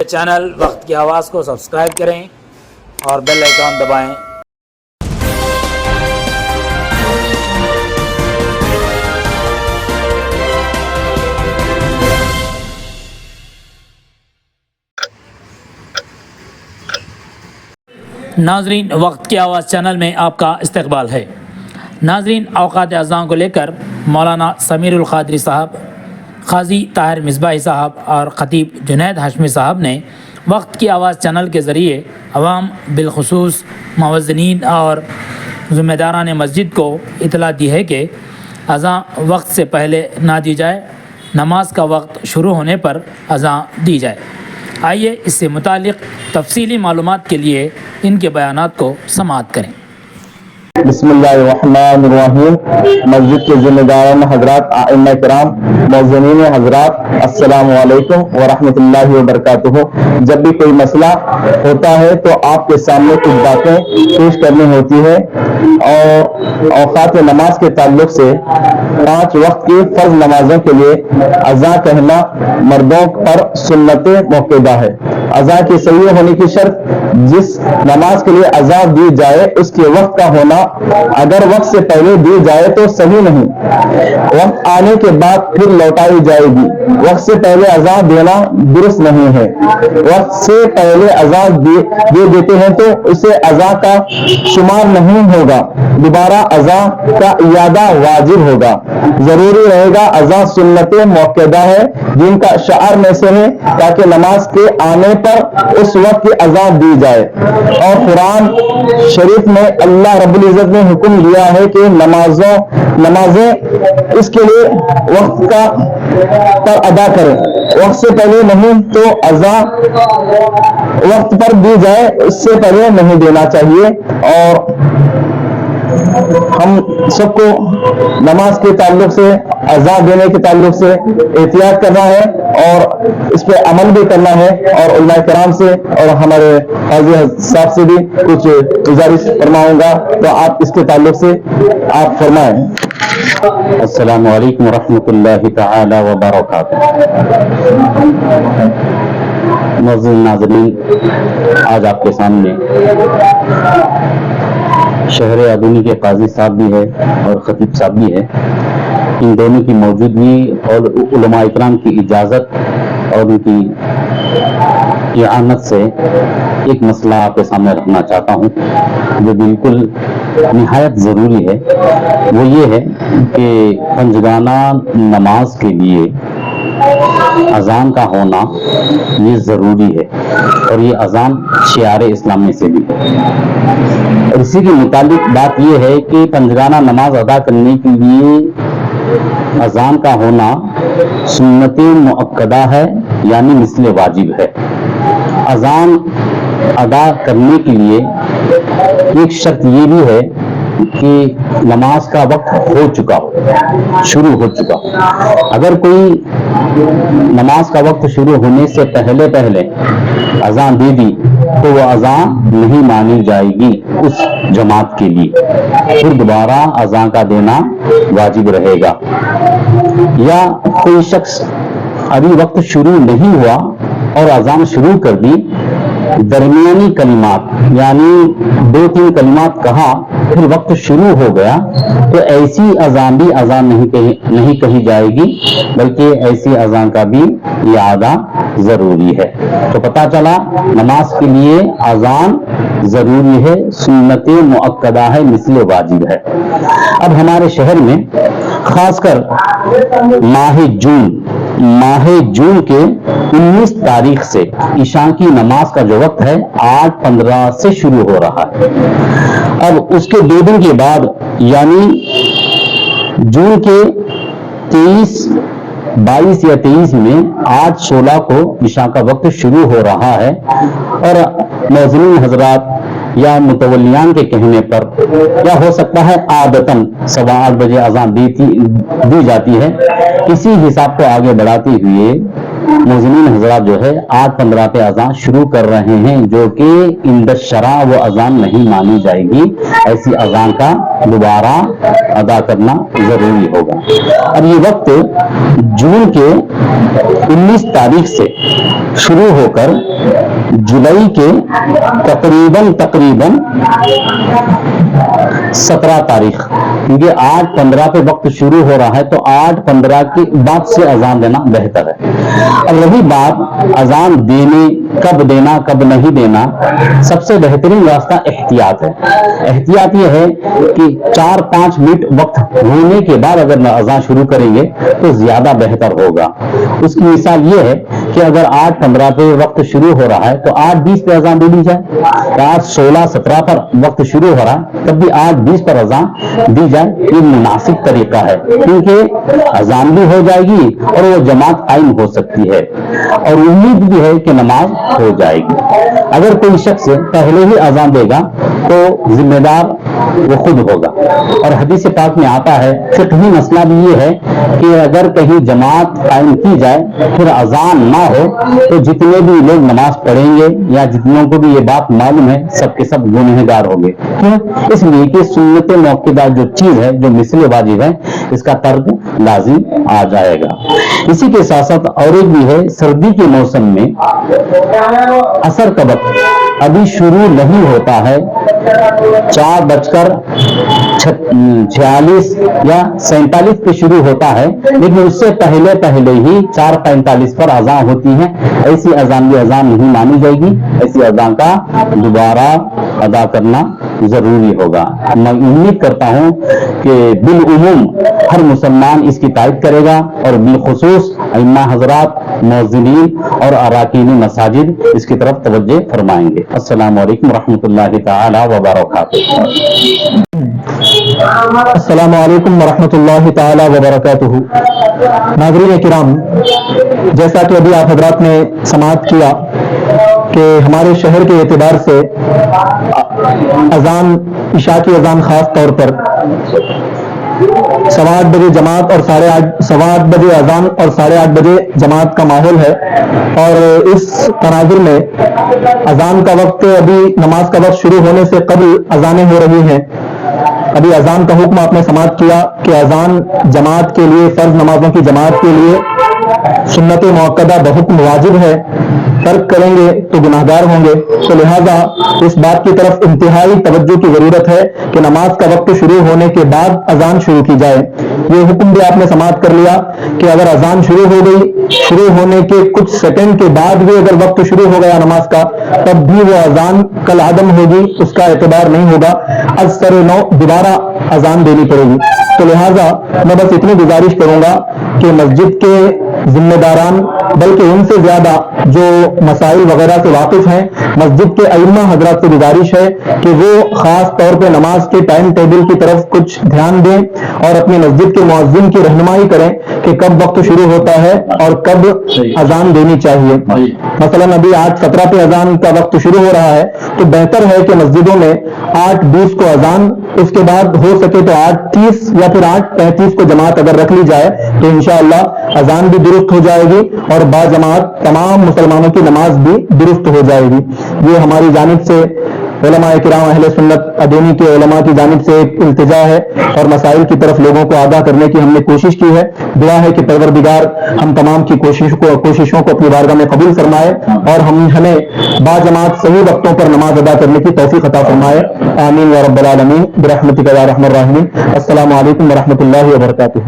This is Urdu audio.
چینل وقت کی آواز کو سبسکرائب کریں اور بیل آئیکن دبائیں۔ ناظرین، وقت کی آواز چینل میں آپ کا استقبال ہے۔ ناظرین، اوقات اذان کو لے کر مولانا سمیر القادری صاحب، قاضی طاہر مصباحی صاحب اور خطیب جنید ہاشمی صاحب نے وقت کی آواز چینل کے ذریعے عوام، بالخصوص مؤذنین اور ذمہ داران مسجد کو اطلاع دی ہے کہ اذان وقت سے پہلے نہ دی جائے، نماز کا وقت شروع ہونے پر اذان دی جائے۔ آئیے اس سے متعلق تفصیلی معلومات کے لیے ان کے بیانات کو سماعت کریں۔ بسم اللہ الرحمن الرحیم۔ مسجد کے ذمہ داران حضرات، ائمہ کرام، مؤذنین حضرات، السلام علیکم ورحمۃ اللہ وبرکاتہ۔ جب بھی کوئی مسئلہ ہوتا ہے تو آپ کے سامنے کچھ باتیں پیش کرنی ہوتی ہے، اور اوقات نماز کے تعلق سے 5 وقت کی فرض نمازوں کے لیے اذان کہنا مردوں پر سنت موقعہ ہے۔ اذان کی صحیح ہونے کی شرط جس نماز کے لیے اذان دی جائے اس کے وقت کا ہونا، اگر وقت سے پہلے دی جائے تو صحیح نہیں، وقت آنے کے بعد پھر لوٹائی جائے گی۔ وقت سے پہلے اذان دینا درست نہیں ہے۔ وقت سے پہلے اذان دے دیتے ہیں تو اسے اذان کا شمار نہیں ہوگا، دوبارہ اذان کا اعادہ واجب ہوگا۔ ضروری رہے گا اذان سنت موقعہ ہے جن کا شعار میں سے ہے، تاکہ نماز کے آنے پر اس وقت کی اذان دی جائے۔ اور قرآن شریف میں اللہ رب العزت نے حکم دیا ہے کہ نمازیں اس کے لیے وقت کا پر ادا کریں، وقت سے پہلے نہیں تو اذان وقت پر دی جائے، اس سے پہلے نہیں دینا چاہیے۔ اور ہم سب کو نماز کے تعلق سے، اذان دینے کے تعلق سے احتیاط کرنا ہے اور اس پہ عمل بھی کرنا ہے، اور علماء کرام سے اور ہمارے قاضی صاحب سے بھی کچھ گزارش فرماؤں گا، تو آپ اس کے تعلق سے آپ فرمائیں۔ السلام علیکم ورحمۃ اللہ تعالی وبرکاتہ۔ معزز ناظرین، آج آپ کے سامنے شہر ادونی کے قاضی صاحب بھی ہے اور خطیب صاحب بھی ہے، ان دونوں کی موجودگی اور علماء اکرام کی اجازت اور ان کی اعانت سے ایک مسئلہ آپ کے سامنے رکھنا چاہتا ہوں جو بالکل نہایت ضروری ہے۔ وہ یہ ہے کہ پنجگانہ نماز کے لیے اذان کا ہونا یہ ضروری ہے، اور یہ اذان شعار اسلام میں سے بھی ہے۔ اور اسی کے متعلق بات یہ ہے کہ پنجگانہ نماز ادا کرنے کے لیے اذان کا ہونا سنت مؤکدہ ہے، یعنی مثل واجب ہے۔ اذان ادا کرنے کے لیے ایک شرط یہ بھی ہے کہ نماز کا وقت ہو چکا ہو، شروع ہو چکا ہو۔ اگر کوئی نماز کا وقت شروع ہونے سے پہلے اذان دے دی تو وہ اذان نہیں مانی جائے گی اس جماعت کے لیے، پھر دوبارہ اذان کا دینا واجب رہے گا۔ یا کوئی شخص ابھی وقت شروع نہیں ہوا اور اذان شروع کر دی، درمیانی کلمات یعنی 2-3 کلمات کہا پھر وقت شروع ہو گیا، تو ایسی اذان بھی اذان نہیں کہی جائے گی، بلکہ ایسی اذان کا بھی اعادہ ضروری ہے۔ تو پتہ چلا نماز کے لیے اذان ضروری ہے، سنت مؤکدہ ہے، مثل واجب ہے۔ اب ہمارے شہر میں خاص کر ماہ جون کے 19 تاریخ سے عشاء کی نماز کا جو وقت ہے 8:15 سے شروع ہو رہا ہے۔ اب اس کے 2 دن کے بعد یعنی جون کے 22 یا 23 میں 8/16 کو عشاء کا وقت شروع ہو رہا ہے، اور مؤذنین حضرات یا متولیان کے کہنے پر، یا ہو سکتا ہے عادتاً 8:15 بجے اذان دی جاتی ہے، اسی حساب کو آگے بڑھاتے ہوئے موزنین حضرات جو ہے 8:15 پہ اذان شروع کر رہے ہیں، جو کہ عند الشرع وہ اذان نہیں مانی جائے گی. ایسی اذان کا دوبارہ ادا کرنا ضروری ہوگا. اب یہ وقت جون کے 19 تاریخ سے شروع ہو کر جولائی کے تقریباً 17 تاریخ، کیونکہ 8:15 پہ وقت شروع ہو رہا ہے تو 8:15 کے بعد سے اذان دینا بہتر ہے. اب رہی بات اذان کب دینا کب نہیں دینا، سب سے بہترین راستہ احتیاط ہے. احتیاط یہ ہے کہ 4-5 منٹ وقت ہونے کے بعد اگر اذان شروع کریں گے تو زیادہ بہتر ہوگا. اس کی مثال یہ ہے کہ اگر 8:15 پہ وقت شروع ہو رہا ہے تو 8:20 پہ اذان دے دی جائے. 8:16-17 پر وقت شروع ہو رہا ہے تب بھی 8:20 پر اذان دی جائے. یہ مناسب طریقہ ہے کیونکہ اذان بھی ہو جائے گی اور وہ جماعت قائم ہو سکتی ہے اور امید بھی ہے کہ نماز ہو جائے گی. اگر کوئی شخص پہلے ہی اذان دے گا تو ذمہ دار وہ خود ہوگا. اور حدیث پاک میں آتا ہے، فقہی مسئلہ بھی یہ ہے کہ اگر کہیں جماعت قائم کی جائے پھر اذان نہ ہو تو جتنے بھی لوگ نماز پڑھیں گے یا جتنوں کو بھی یہ بات معلوم ہے سب کے سب گنہگار ہوں گے. کیوں؟ اس لیے کہ سنت موقدہ جو چیز ہے، جو مثل واجب ہے، اس کا ترک لازم آ جائے گا. اسی کے ساتھ ساتھ اور ایک بھی ہے، سردی کے موسم میں عصر کا وقت ابھی شروع نہیں ہوتا ہے. 4:46 یا 47 پہ شروع ہوتا ہے، لیکن اس سے پہلے ہی 4:45 پر اذان ہوتی ہے. ایسی اذان بھی اذان نہیں مانی جائے گی. ایسی اذان کا دوبارہ ادا کرنا ضروری ہوگا. میں امید کرتا ہوں کہ بالعموم ہر مسلمان اس کی تائید کرے گا اور بالخصوص ائمہ حضرات، مؤذنین اور اراکین مساجد اس کی طرف توجہ فرمائیں گے. السلام علیکم ورحمۃ اللہ تعالی وبرکاتہ. السلام علیکم ورحمۃ اللہ تعالی وبرکاتہ. ناظرین کرام، جیسا کہ ابھی آپ حضرات نے سماعت کیا کہ ہمارے شہر کے اعتبار سے اذان، عشاء کی اذان خاص طور پر 8:15 بجے جماعت اور 8:30 بجے اذان اور 8:30 بجے جماعت کا ماحول ہے. اور اس تناظر میں اذان کا وقت، ابھی نماز کا وقت شروع ہونے سے قبل اذانیں ہو رہی ہیں. ابھی اذان کا حکم آپ نے سماعت کیا کہ اذان جماعت کے لیے، فرض نمازوں کی جماعت کے لیے سنت موقدہ بحکم واجب ہے. ترک کریں گے تو گناہگار ہوں گے. تو لہذا اس بات کی طرف انتہائی توجہ کی ضرورت ہے کہ نماز کا وقت شروع ہونے کے بعد اذان شروع کی جائے. یہ حکم بھی آپ نے سماعت کر لیا کہ اگر اذان شروع ہو گئی، شروع ہونے کے کچھ سیکنڈ کے بعد بھی اگر وقت شروع ہو گیا نماز کا، تب بھی وہ اذان کل عدم ہوگی، اس کا اعتبار نہیں ہوگا. از سر نو دوبارہ اذان دینی پڑے گی. تو لہٰذا میں بس اتنی گزارش کروں گا کہ مسجد کے ذمہ داران، بلکہ ان سے زیادہ جو مسائل وغیرہ سے واقف ہیں، مسجد کے ائمہ حضرات سے گزارش ہے کہ وہ خاص طور پہ نماز کے ٹائم ٹیبل کی طرف کچھ دھیان دیں اور اپنی مسجد کے مؤذن کی رہنمائی کریں کہ کب وقت شروع ہوتا ہے اور کب اذان دینی چاہیے. مثلا ابھی 8:17 پہ اذان کا وقت شروع ہو رہا ہے تو بہتر ہے کہ مسجدوں میں 8:20 کو اذان، اس کے بعد ہو سکے تو 8:30 یا پھر 8:35 کو جماعت اگر رکھ لی جائے تو انشاءاللہ اذان بھی درست ہو جائے گی اور با جماعت تمام مسلمانوں کی نماز بھی درست ہو جائے گی. یہ ہماری جانب سے علماء کرام اہل سنت ادینی کے علماء کی جانب سے ایک التجا ہے اور مسائل کی طرف لوگوں کو آگاہ کرنے کی ہم نے کوشش کی ہے. دعا ہے کہ پروردگار ہم تمام کی کوششوں کو اپنی بارگاہ میں قبول فرمائے اور ہمیں با جماعت صحیح وقتوں پر نماز ادا کرنے کی توفیق عطا فرمائے. آمین یا رب العالمین برحمتک یا ارحم الراحمین. السلام علیکم ورحمۃ اللہ وبرکاتہ.